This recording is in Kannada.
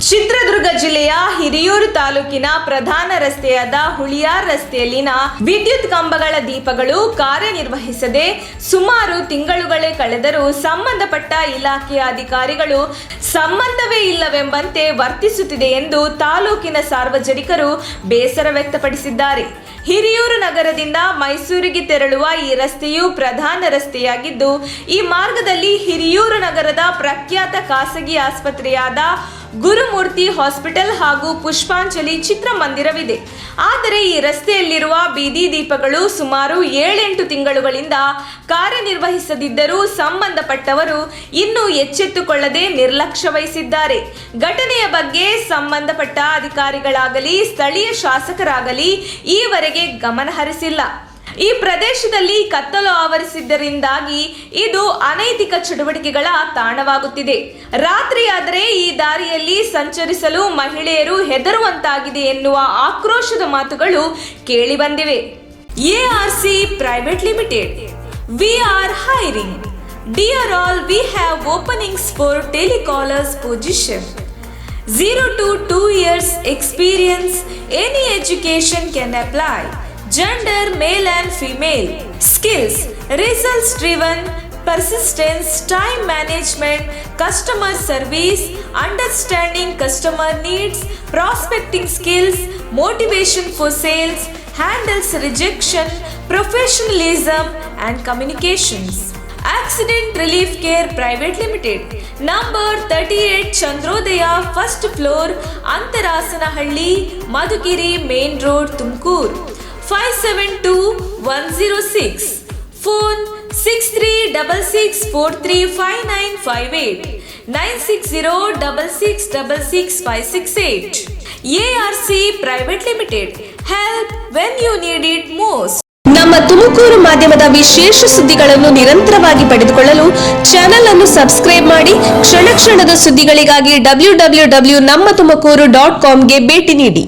ಚಿತ್ರದುರ್ಗ ಜಿಲ್ಲೆಯ ಹಿರಿಯೂರು ತಾಲೂಕಿನ ಪ್ರಧಾನ ರಸ್ತೆಯಾದ ಹುಳಿಯಾರ್ ರಸ್ತೆಯಲ್ಲಿನ ವಿದ್ಯುತ್ ಕಂಬಗಳ ದೀಪಗಳು ಕಾರ್ಯನಿರ್ವಹಿಸದೆ ಸುಮಾರು ತಿಂಗಳುಗಳೇ ಕಳೆದರೂ ಸಂಬಂಧಪಟ್ಟ ಇಲಾಖೆಯ ಅಧಿಕಾರಿಗಳು ಸಂಬಂಧವೇ ಇಲ್ಲವೆಂಬಂತೆ ವರ್ತಿಸುತ್ತಿದೆ ಎಂದು ತಾಲೂಕಿನ ಸಾರ್ವಜನಿಕರು ಬೇಸರ ವ್ಯಕ್ತಪಡಿಸಿದ್ದಾರೆ. ಹಿರಿಯೂರು ನಗರದಿಂದ ಮೈಸೂರಿಗೆ ತೆರಳುವ ಈ ರಸ್ತೆಯು ಪ್ರಧಾನ ರಸ್ತೆಯಾಗಿದ್ದು, ಈ ಮಾರ್ಗದಲ್ಲಿ ಹಿರಿಯೂರು ನಗರದ ಪ್ರಖ್ಯಾತ ಖಾಸಗಿ ಆಸ್ಪತ್ರೆಯಾದ ಗುರುಮೂರ್ತಿ ಹಾಸ್ಪಿಟಲ್ ಹಾಗೂ ಪುಷ್ಪಾಂಜಲಿ ಚಿತ್ರಮಂದಿರವಿದೆ. ಆದರೆ ಈ ರಸ್ತೆಯಲ್ಲಿರುವ ಬೀದಿ ದೀಪಗಳು ಸುಮಾರು 7-8 ತಿಂಗಳುಗಳಿಂದ ಕಾರ್ಯನಿರ್ವಹಿಸದಿದ್ದರೂ ಸಂಬಂಧಪಟ್ಟವರು ಇನ್ನೂ ಎಚ್ಚೆತ್ತುಕೊಳ್ಳದೆ ನಿರ್ಲಕ್ಷ್ಯ ವಹಿಸಿದ್ದಾರೆ. ಘಟನೆಯ ಬಗ್ಗೆ ಸಂಬಂಧಪಟ್ಟ ಅಧಿಕಾರಿಗಳಾಗಲಿ ಸ್ಥಳೀಯ ಶಾಸಕರಾಗಲಿ ಈವರೆಗೆ ಗಮನ ಹರಿಸಿಲ್ಲ. ಈ ಪ್ರದೇಶದಲ್ಲಿ ಕತ್ತಲು ಆವರಿಸಿದ್ದರಿಂದಾಗಿ ಇದು ಅನೈತಿಕ ಚಟುವಟಿಕೆಗಳ ತಾಣವಾಗುತ್ತಿದೆ. ರಾತ್ರಿಯಾದರೆ ಈ ದಾರಿಯಲ್ಲಿ ಸಂಚರಿಸಲು ಮಹಿಳೆಯರು ಹೆದರುವಂತಾಗಿದೆ ಎನ್ನುವ ಆಕ್ರೋಶದ ಮಾತುಗಳು ಕೇಳಿಬಂದಿವೆ. ARC Private Limited. We are hiring. Dear all, we have openings for telecallers position. 0 to 2 years experience. Any education can apply. Gender, male and female. Skills, results driven, persistence, time management, customer service, understanding customer needs, prospecting skills, motivation for sales, handles rejection, professionalism and communications. Accident Relief Care Private Limited. Number 38 Chandrodaya, first floor, Antarasanahಳ್ಳಿ, Madhugiri Main Road, Tumkur. 572106. Phone 6366435958 96066666568. ARC Private Limited. Help when you need it most. ನಮ್ಮ ತುಮಕೂರು ಮಾಧ್ಯಮದ ವಿಶೇಷ ಸುದ್ದಿಗಳನ್ನು ನಿರಂತರವಾಗಿ ಪಡೆದುಕೊಳ್ಳಲು ಚಾನೆಲ್ ಅನ್ನು ಸಬ್ಸ್ಕ್ರೈಬ್ ಮಾಡಿ. ಕ್ಷಣ ಕ್ಷಣದ ಸುದ್ದಿಗಳಿಗಾಗಿ www.nammathumakuru.com ಗೆ ಭೇಟಿ ನೀಡಿ.